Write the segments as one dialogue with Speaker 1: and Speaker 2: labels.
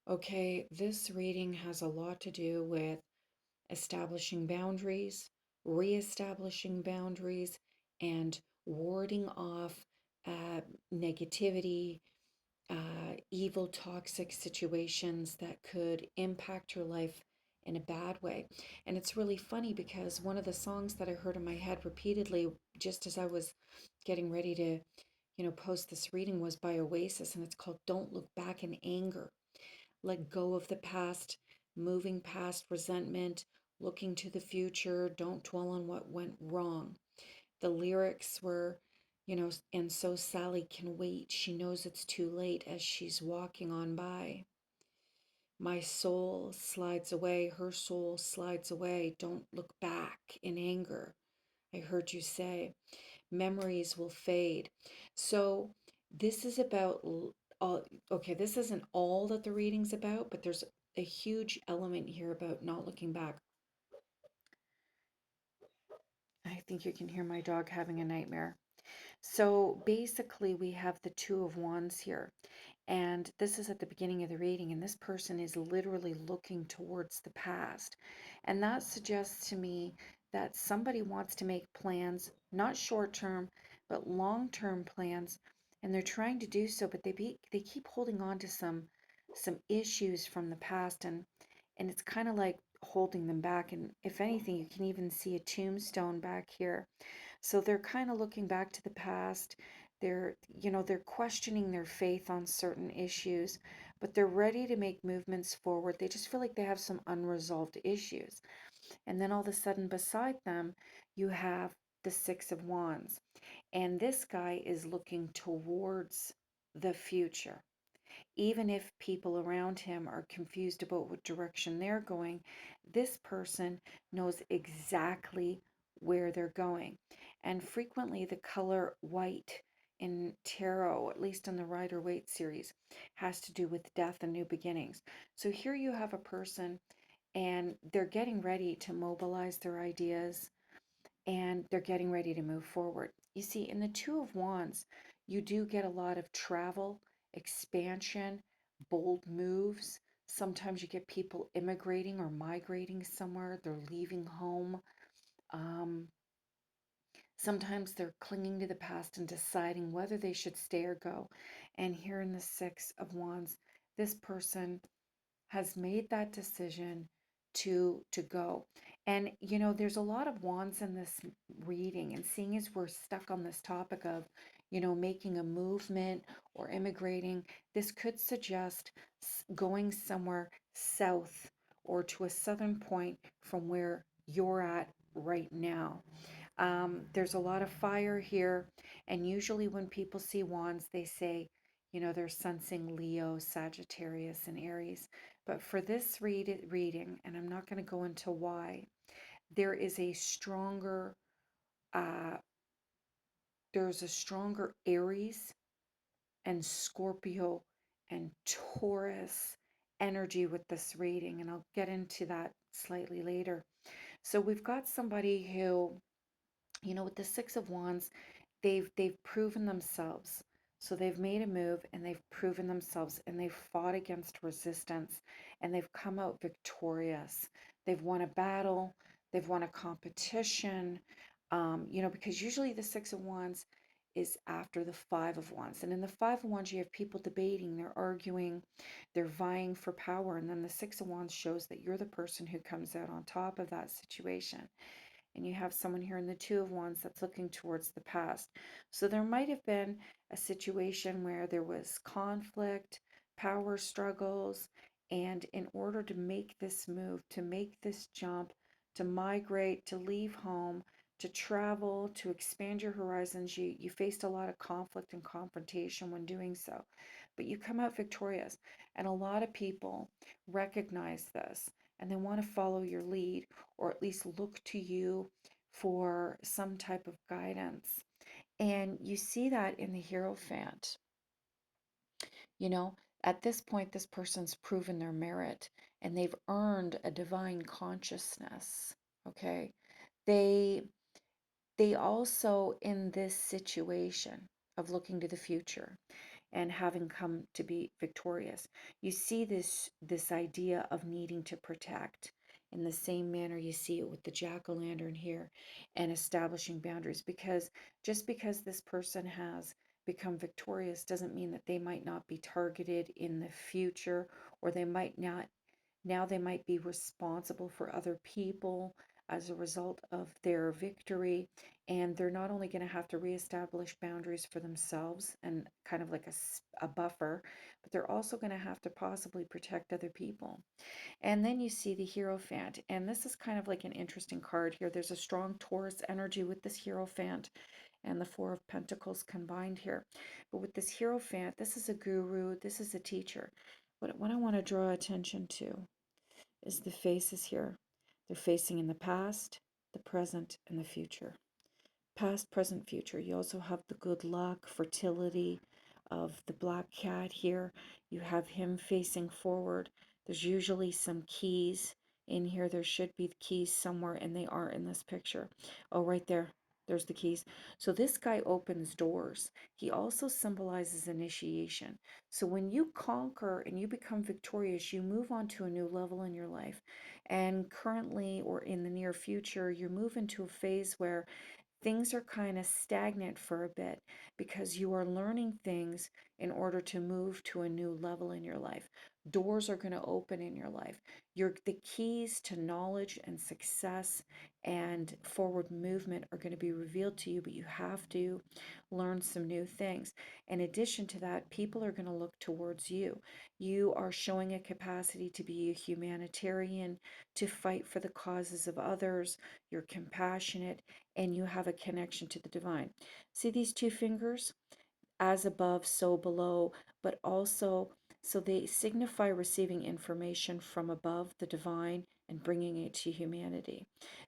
Speaker 1: Okay, this reading has a lot to do with establishing boundaries, reestablishing boundaries, and warding off uh, negativity, evil, toxic situations that could impact your life in a bad way. And it's really funny because one of the songs that I heard in my head repeatedly, just as I was getting ready to, post this reading, was by Oasis, and it's called Don't Look Back in Anger. Let go of the past, moving past resentment, looking to the future, don't dwell on what went wrong. The lyrics were, and so Sally can wait. She knows it's too late as she's walking on by. My soul slides away, her soul slides away. Don't look back in anger. I heard you say memories will fade. So, this is about all, okay, this isn't all that the reading's about, but there's a huge element here about not looking back. I think you can hear my dog having a nightmare. So basically, we have the Two of Wands here, and this is at the beginning of the reading, and this person is literally looking towards the past. And that suggests to me that somebody wants to make plans, not short term, but long term plans, and they're trying to do so, but they keep holding on to some issues from the past, and it's kind of like holding them back. And if anything, you can even see a tombstone back here, so they're kind of looking back to the past. They're questioning their faith on certain issues, but they're ready to make movements forward. They just feel like they have some unresolved issues. And then all of a sudden, beside them, you have the Six of Wands. And this guy is looking towards the future. Even if people around him are confused about what direction they're going, this person knows exactly where they're going. And frequently, the color white in tarot, at least in the Rider Waite series, has to do with death and new beginnings. So here you have a person and they're getting ready to mobilize their ideas and they're getting ready to move forward. You see, in the Two of Wands, you do get a lot of travel, expansion, bold moves. Sometimes you get people immigrating or migrating somewhere, they're leaving home. Um, Sometimes they're clinging to the past and deciding whether they should stay or go. And here in the Six of Wands, this person has made that decision to go. And there's a lot of wands in this reading, and seeing as we're stuck on this topic of making a movement or immigrating, this could suggest going somewhere south or to a southern point from where you're at right now. There's a lot of fire here, and usually when people see wands, they say, they're sensing Leo, Sagittarius, and Aries. But for this reading, and I'm not going to go into why, there is a stronger, uh, there's a stronger Aries and Scorpio and Taurus energy with this reading, and I'll get into that slightly later. So we've got somebody who, with the Six of Wands, they've proven themselves. So they've made a move and they've proven themselves and they've fought against resistance and they've come out victorious. They've won a battle, they've won a competition. Because usually the Six of Wands is after the Five of Wands. And in the Five of Wands, you have people debating, they're arguing, they're vying for power. And then the Six of Wands shows that you're the person who comes out on top of that situation, and you have someone here in the Two of Wands that's looking towards the past. So there might have been a situation where there was conflict, power struggles, and in order to make this move, to make this jump, to migrate, to leave home, to travel, to expand your horizons, you faced a lot of conflict and confrontation when doing so. But you come out victorious. And a lot of people recognize this and they want to follow your lead, or at least look to you for some type of guidance. And you see that in the Hierophant. You know, at this point, this person's proven their merit and they've earned a divine consciousness. Okay. They they also, in this situation of looking to the future, and having come to be victorious. You see this idea of needing to protect in the same manner you see it with the jack-o'-lantern here, and establishing boundaries, because just because this person has become victorious doesn't mean that they might not be targeted in the future, or they might not, now they might be responsible for other people as a result of their victory. And they're not only going to have to reestablish boundaries for themselves and kind of like a buffer, but they're also going to have to possibly protect other people. And then you see the Hierophant, and this is kind of like an interesting card here. There's a strong Taurus energy with this Hierophant and the Four of Pentacles combined here. But with this Hierophant, this is a guru, this is a teacher. But what I want to draw attention to is the faces here. They're facing in the past, the present, and the future. Past, present, future. You also have the good luck, fertility of the black cat here. You have him facing forward. There's usually some keys in here. There should be keys somewhere, and they are in this picture. Oh, right there. There's the keys. So this guy opens doors. He also symbolizes initiation. So when you conquer and you become victorious, you move on to a new level in your life. And currently, or in the near future, you move into a phase where things are kind of stagnant for a bit because you are learning things in order to move to a new level in your life. Doors are going to open in your life. The keys to knowledge and success and forward movement are going to be revealed to you, but you have to learn some new things. In addition to that, people are going to look towards you. You are showing a capacity to be a humanitarian, to fight for the causes of others. You're compassionate, and you have a connection to the divine. See these two fingers? As above, so below, but also, so they signify receiving information from above, the divine, and bringing it to humanity.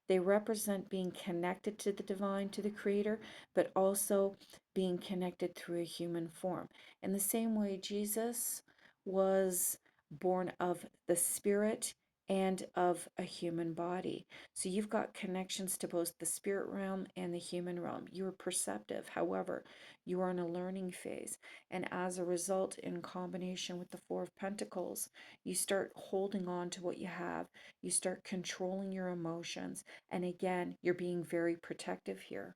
Speaker 1: They represent being connected to the divine, to the creator, but also being connected through a human form. In the same way, Jesus was born of the spirit and of a human body. So you've got connections to both the spirit realm and the human realm. You are perceptive. However, you are in a learning phase. And as a result, in combination with the Four of Pentacles, you start holding on to what you have. You start controlling your emotions. And again, you're being very protective here.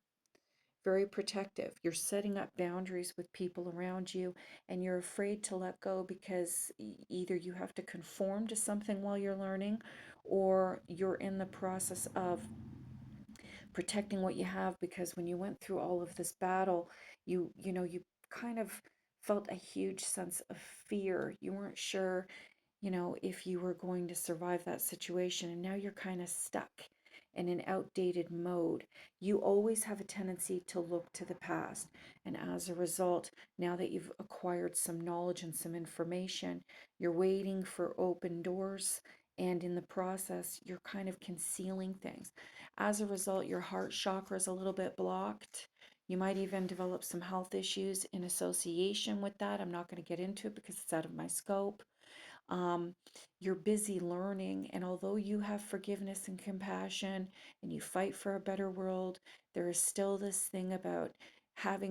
Speaker 1: Very protective. You're setting up boundaries with people around you, and you're afraid to let go because either you have to conform to something while you're learning, or you're in the process of protecting what you have, because when you went through all of this battle, you kind of felt a huge sense of fear. You weren't sure, if you were going to survive that situation, and now you're kind of stuck in an outdated mode. You always have a tendency to look to the past, and as a result, now that you've acquired some knowledge and some information, you're waiting for open doors, and in the process, you're kind of concealing things. As a result, your heart chakra is a little bit blocked. You might even develop some health issues in association with that. I'm not going to get into it because it's out of my scope. um, you're busy learning, and although you have forgiveness and compassion and you fight for a better world, there is still this thing about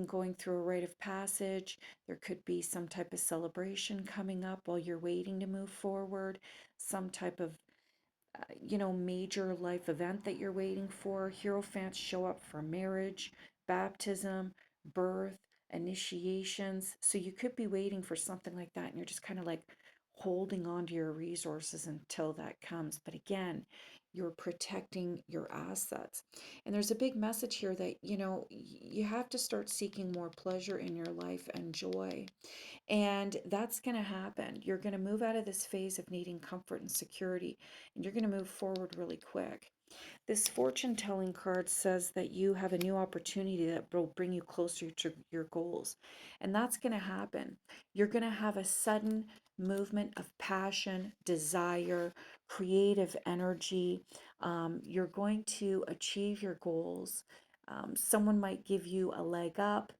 Speaker 1: going through a rite of passage. There could be some type of celebration coming up while you're waiting to move forward, some type of major life event that you're waiting for. Hierophants show up for marriage, baptism, birth, initiations. So you could be waiting for something like that, and you're just kind of like holding on to your resources until that comes. But again, you're protecting your assets. And there's a big message here that, you have to start seeking more pleasure in your life and joy. And that's going to happen. You're going to move out of this phase of needing comfort and security, and you're going to move forward really quick. This fortune telling card says that you have a new opportunity that will bring you closer to your goals. And that's going to happen. You're going to have a sudden movement of passion, desire, creative energy. You're going to achieve your goals. Someone might give you a leg up.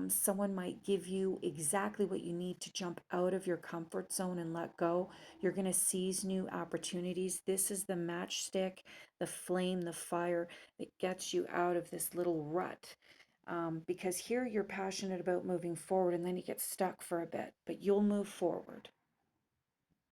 Speaker 1: Someone might give you exactly what you need to jump out of your comfort zone and let go. You're going to seize new opportunities. This is the matchstick, the flame, the fire that gets you out of this little rut. Because here you're passionate about moving forward and then you get stuck for a bit, but you'll move forward.